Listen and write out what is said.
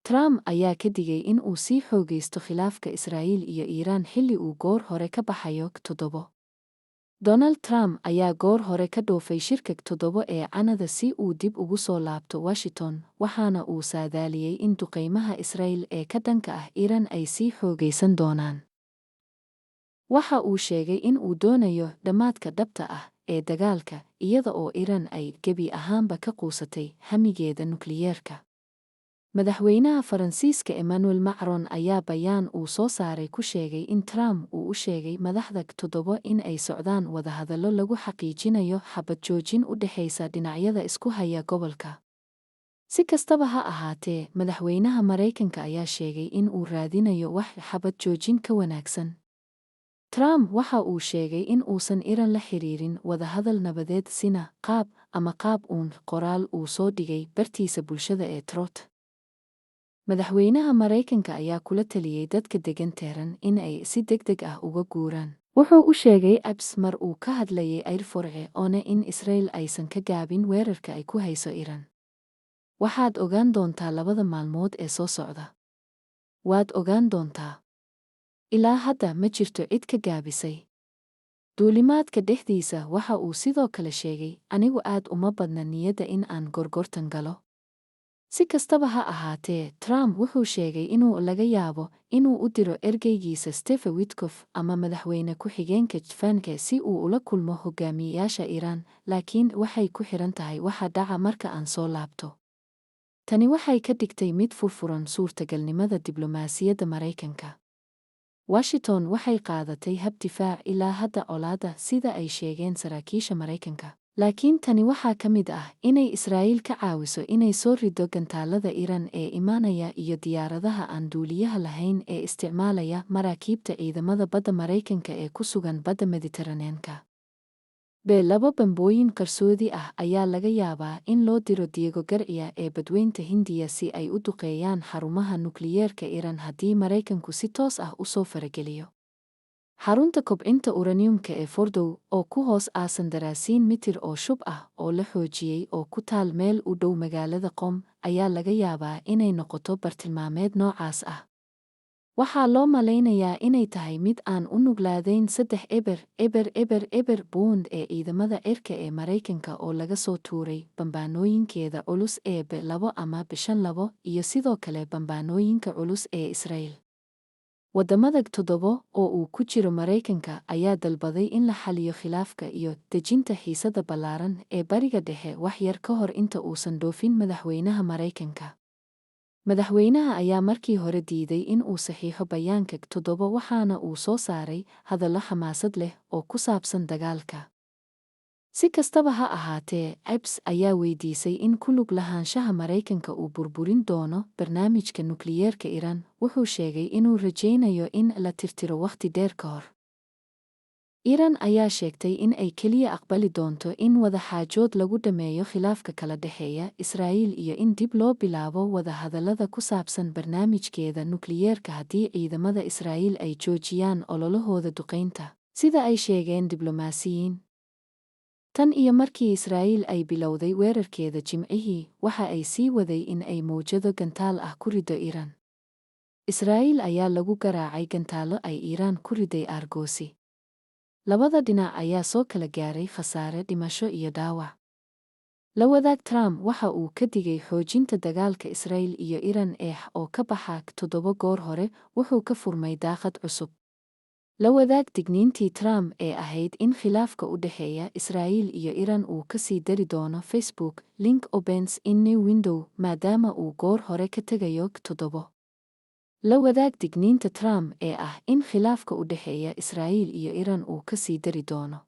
Trump ayaa ka digay in uu sii xoogaysto khilaafka Israa'iil iyo Iiraan xilli uu goor hore ka baxayo K7. Donald Trump ayaa goor hore ka dhoofay shirka K7 ee Canada si uu dib ugu soo laabto Washington, waxaana uu saadaaliyay in duqeymaha Israa'iil ee ka dhanka ah Iiraan ay sii xoogaysan doonaan. Waxa uu sheegay in uu doonayo dhammaadka dhabta ah ee dagaalka, iyada oo Iiraan ay gebi ahaanba ka quusatay hamigeeda nukliyeerka. Madaxweynaha Faransiiska Emmanuel Macron ayaa bayaan uu soo saaray ku sheegay in Trump uu u sheegay madaxda K7 in ay socdaan wadahadallo lagu xaqiijinayo xabad joojin u dhexaysa dhinacyada isku haya gobolka. Si kastaba ha ahaatee, madaxweynaha Maraykanka ayaa sheegay in uu raadinayo wax xabad joojin ka wanaagsan. Trump waxa uu sheegay in uusan Iiraan la xiriirin wadahadal nabadeed sina qaab uun qoraal uu soo dhigay bartiisa bulshada ee Truth. Madaxweynaha Maraykanka ayaa kula taliyay dadka degan Tehran in ay si degdeg ah uga guuraan. Wuxuu u sheegay Abs mar uu ka hadlayay Airforce One in Israel aysan ka gaabin weerarka ay ku hayso Iiraan. Waxaad ogaan doontaa 2 maalmood ee soo socda. Waad ogaan doontaa. Ilaa hadda ma jirto cid ka gaabisay. Duulimaadka dhexdiisa waxa uu sidoo kale sheegay, anigu aad uma badna niyadda in aan gorgortan galo. Si kastaba ha ahaatee, Trump wuxuu sheegay inuu laga yaabo inuu u diro ergeygiisa Steve Witkoff ama madaxweyne ku-xigeenka Vance si uu ula kulmo hogaamiyayaasha Iiraan, laakiin waxay ku xiran tahay waxa dhaca marka aan soo laabto. Tani waxay ka dhigtay mid furfuran suurtagalnimada diblomaasiyadda Maraykanka. Washington waxay qaadatay hab difaac ilaa hadda colaadda sida ay sheegeen saraakiisha Maraykanka. Laakiin tani waxaa ka mid ah inay Israa'iil ka caawiso inay soo rido gantaalada Iiraan ee imaanaya iyo diyaaradaha aan duuliyaha lahayn ee isticmaalaya maraakiibta ciidamada badda Maraykanka ee ku sugan badda Mediteraneanka. Laba bambooyin qarsoodi ah ayaa laga yaabaa in loo diro Diego Garcia ee badweynta Hindiya si ay u duqeeyaan xarumaha nukliyeerka Iiraan haddii Maraykanku si toos ah u soo farageliyo. Xarunta kobcinta uraniumka ee Fordow, oo ku hoos aasan daraasiin mitir oo shub ah oo la xoojiyey oo ku taal meel u dhow magaalada Qom, ayaa laga yaabaa inay noqoto bartilmaameed noocaas ah. Waxaa loo malaynayaa inay tahay mid aan u nuglaadayn 300 pound ee ciidamada cirka ee Maraykanka oo laga soo tuuray bambaanooyinkeeda culus ee B2 ama B52 iyo sidoo kale bambaanooyinka culus ee Israa'iil. Waddamada K7 oo uu ku jiro Maraykanka ayaa dalbaday in la xalliyo khilaafka iyo dejinta xiisadda ballaaran ee Bariga Dhexe wax yar ka hor inta uusan dhoofin madaxweynaha Maraykanka. Madaxweynaha ayaa markii hore diiday in uu saxiixo bayaanka K7 waxaana uu soo saaray hadallo xamaasad leh oo ku saabsan dagaalka. Si kastaba ha ahaatee, Abs ayaa weydiisay in ku lug lahaanshaha Maraykanka uu burburin doono barnaamijka nukliyeerka Iiraan. Wuxuu sheegay inuu rajaynayo in la tirtiro wakhti dheer ka hor. Iiraan ayaa sheegtay in ay keliya aqbali doonto in wada xaajood lagu dhameeyo khilaafka kala dhexeeya Israa'iil iyo in dib loo bilaabo wada hadallada ku saabsan barnaamijkeeda nukliyeerka haddii ciidamada Israa'iil ay joojiyaan ololahooda duqeynta, sida ay sheegeen diblomaasiyiin. Tan iyo markii Israa'iil ay bilowday weerarkeeda Jimcihii, waxa ay sii waday in ay mowjado gantaal ah ku rido Iiraan. Israa'iil ayaa lagu garaacay gantaallo ay Iiraan ku riday aargoosi. Labada dhinac ayaa soo kala gaaray khasaare dhimasho iyo dhaawac. La wadaag Trump waxa uu ka digay xoojinta dagaalka Israa'iil iyo Iiraan oo ka baxa K7 goor hore, wuxuu ka furmay daaqad cusub. La wadaag digniintii Trump ee ahayd in khilaafka u dhexeeya Israa'iil iyo Iiraan uu ka sii dari doono Facebook, link opens in new window maadaama uu goor hore ka tegayo K7. La wadaag digniinta Trump ee ah in khilaafka u dhexeeya Israa'iil iyo Iiraan uu ka sii dari doono.